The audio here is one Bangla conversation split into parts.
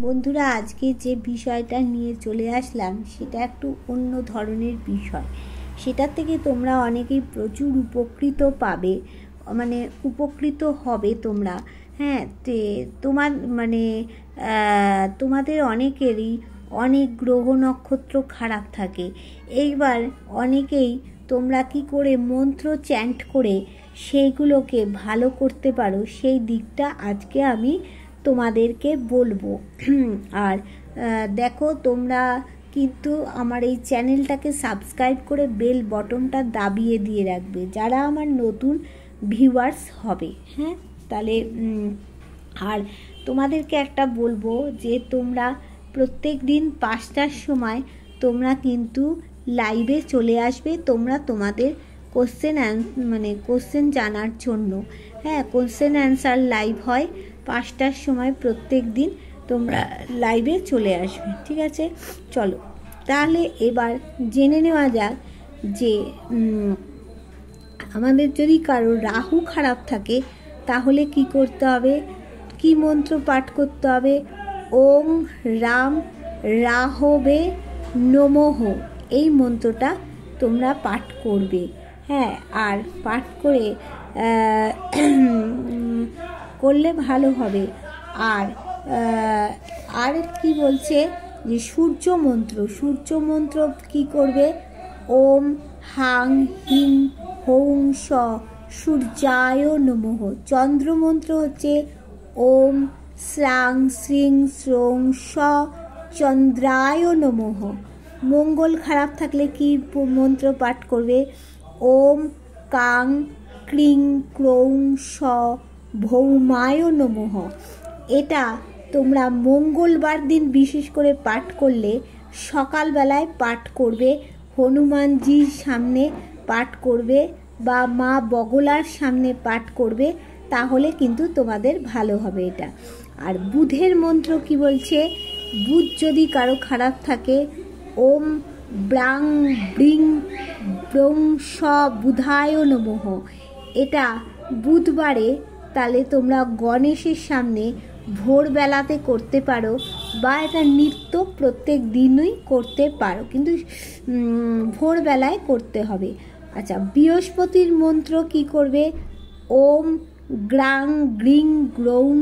বন্ধুরা, আজকে যে বিষয়টা নিয়ে চলে আসলাম সেটা একটু অন্য ধরনের বিষয়। সেটার থেকে তোমরা অনেকেই প্রচুর উপকৃত পাবে, মানে উপকৃত হবে তোমরা। হ্যাঁ, তোমার তোমাদের অনেকেরই অনেক গ্রহ নক্ষত্র খারাপ থাকে। এইবার অনেকেই তোমরা কি করে মন্ত্র চ্যান্ট করে সেইগুলোকে ভালো করতে পারো, সেই দিকটা আজকে আমি তোমাদেরকে বলবো। আর দেখো, তোমরা কিন্তু আমার এই চ্যানেলটাকে সাবস্ক্রাইব করে বেল বটনটা দাবিয়ে দিয়ে রাখবে, যারা আমার নতুন ভিউয়ার্স হবে। হ্যাঁ, তাহলে আর তোমাদেরকে একটা বলবো যে তোমরা প্রত্যেক দিন 5টার সময় তোমরা কিন্তু লাইভে চলে আসবে। তোমরা তোমাদের কোশ্চেন জানার জন্য। হ্যাঁ, কোশ্চেন অ্যান্সার লাইভ হয় 5টার সময় প্রত্যেক দিন। তোমরা লাইভে চলে আসবে, ঠিক আছে? চলো তাহলে এবার জেনে নেওয়া যাক যে আমাদের যদি কারো রাহু খারাপ থাকে তাহলে কি করতে হবে, কি মন্ত্র পাঠ করতে হবে। ওম রাম রাহবে নমঃ, এই মন্ত্রটা তোমরা পাঠ করবে। হ্যাঁ, আর পাঠ করলে ভালো হবে। আর কি বলছে যে সূর্য মন্ত্র কি করবে। ওম হাং হিং হৌং স সূর্যায় নমঃ। চন্দ্র মন্ত্র হচ্ছে ওম শ্রাং শ্রিং শ্রোং স চন্দ্রায় নমঃ। মঙ্গল খারাপ থাকলে কি মন্ত্র পাঠ করবে। ওম কাং ক্রিং ক্রৌং স ভৌমায় নমঃ। এটা তোমরা মঙ্গলবার দিন বিশেষ করে পাঠ করলে সকালবেলায় পাঠ করবে, হনুমানজির সামনে পাঠ করবে বা মা বগলার সামনে পাঠ করবে, তাহলে কিন্তু তোমাদের ভালো হবে এটা। আর বুধের মন্ত্র কি বলছে, বুধ যদি কারো খারাপ থাকে ওম ব্রাং ব্রিং ব্রং স বুধায় নমঃ। এটা বুধবারে তাহলে তোমরা গণেশের সামনে ভোরবেলাতে করতে পারো, বা এটা নিত্য প্রত্যেক দিনই করতে পারো, কিন্তু ভোরবেলায় করতে হবে। আচ্ছা, বৃহস্পতির মন্ত্র কি করবে। ওম গ্রাং গ্রিং গ্রৌং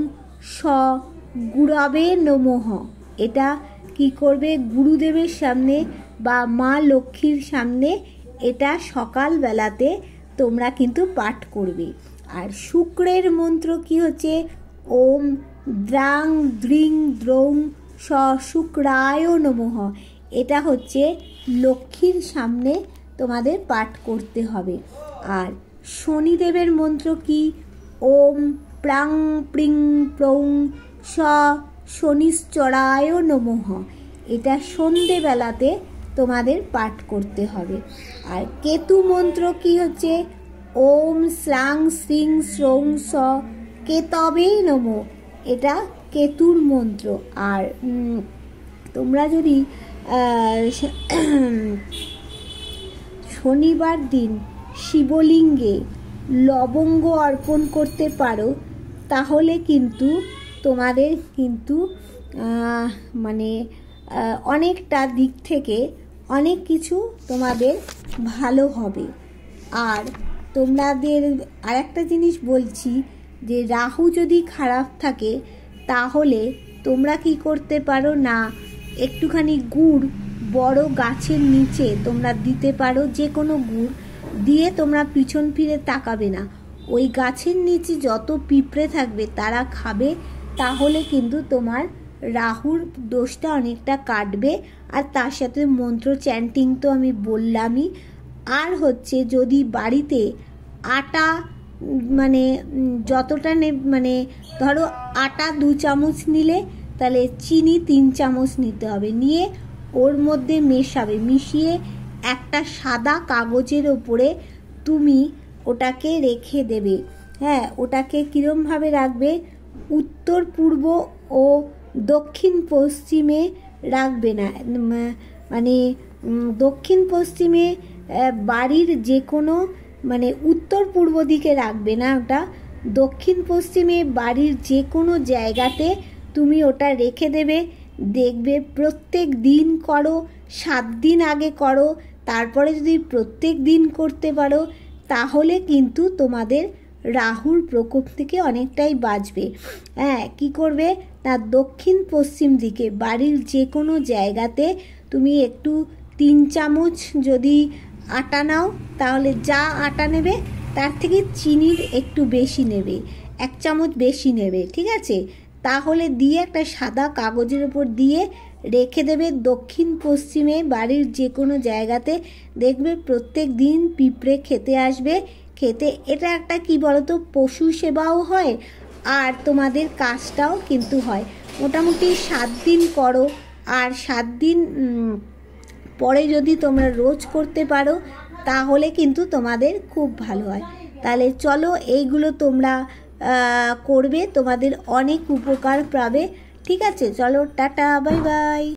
স গুরবে নমঃ। এটা কি করবে, গুরুদেবের সামনে বা মা লক্ষ্মীর সামনে এটা সকালবেলাতে তোমরা কিন্তু পাঠ করবে। আর শুক্রের মন্ত্র কি হচ্ছে ওম দ্রাং দ্রিং দ্রৌং স শুক্রায় নমঃ। এটা হচ্ছে লক্ষ্মীর সামনে তোমাদের পাঠ করতে হবে। আর শনিদেবের মন্ত্র কি ওম প্রাং প্রিং প্রৌং স শনিশ্চরায় নমঃ। এটা সন্ধেবেলাতে তোমাদের পাঠ করতে হবে। আর কেতু মন্ত্র কি হচ্ছে ওম শ্রাং শ্রিং শ্রৌং স কেতবে নমঃ। এটা কেতুর মন্ত্র। আর তোমরা যদি শনিবার দিন শিবলিঙ্গে লবঙ্গ অর্পণ করতে পারো, তাহলে কিন্তু তোমাদের কিন্তু অনেকটা দিক থেকে অনেক কিছু তোমাদের ভালো হবে। আর তোমাদের আরেকটা জিনিস বলছি যে রাহু যদি খারাপ থাকে তাহলে তোমরা কি করতে পারো না, একটুখানি গুড় বড় গাছের নিচে তোমরা দিতে পারো, যে কোনো গুড় দিয়ে তোমরা পিছন ফিরে তাকাবে না। ওই গাছের নিচে যত পিঁপড়ে থাকবে তারা খাবে, তাহলে কিন্তু তোমার রাহুর দোষটা অনেকটা কাটবে। আর তার সাথে মন্ত্র চ্যান্টিং তো আমি বললামই। আর হচ্ছে যদি বাড়িতে আটা যতটা ধরো আটা 2 চামচ নিলে, তাহলে চিনি 3 চামচ নিতে হবে, নিয়ে ওর মধ্যে মিশিয়ে একটা সাদা কাগজের ওপরে তুমি ওটাকে রেখে দেবে। হ্যাঁ, ওটাকে কীরমভাবে রাখবে, উত্তর পূর্ব ও দক্ষিণ পশ্চিমে রাখবে না, দক্ষিণ পশ্চিমে বাড়ির যে কোনো উত্তর পূর্ব দিকে রাখবে না, ওটা দক্ষিণ পশ্চিমে বাড়ির যে কোনো জায়গাতে তুমি ওটা রেখে দেবে। দেখবে প্রত্যেক দিন করো, 7 দিন আগে করো, তারপরে যদি প্রত্যেক দিন করতে পারো তাহলে কিন্তু তোমাদের রাহুর প্রকোপ থেকে অনেকটাই বাঁচবে। হ্যাঁ, কী করবে না, দক্ষিণ পশ্চিম দিকে বাড়ির যে কোনো জায়গাতে তুমি একটু 3 চামচ যদি আটা নাও, তাহলে যা আটা নেবে তার থেকে চিনির একটু বেশি নেবে, 1 চামচ বেশি নেবে, ঠিক আছে? তাহলে দিয়ে একটা সাদা কাগজের ওপর দিয়ে রেখে দেবে দক্ষিণ পশ্চিমে বাড়ির যে কোনো জায়গাতে। দেখবে প্রত্যেক দিন পিঁপড়ে খেতে আসবে। খেতে এটা একটা কি বলতো, পশু সেবাও হয় আর তোমাদের কাজটাও কিন্তু হয়। মোটামুটি 7 দিন করো, আর 7 দিন পরে যদি তোমরা রোজ করতে পারো তাহলে কিন্তু তোমাদের খুব ভালো হয়। তাহলে চলো এইগুলো তোমরা করবে, তোমাদের অনেক উপকার পাবে। ঠিক আছে, চলো টাটা, বাই বাই।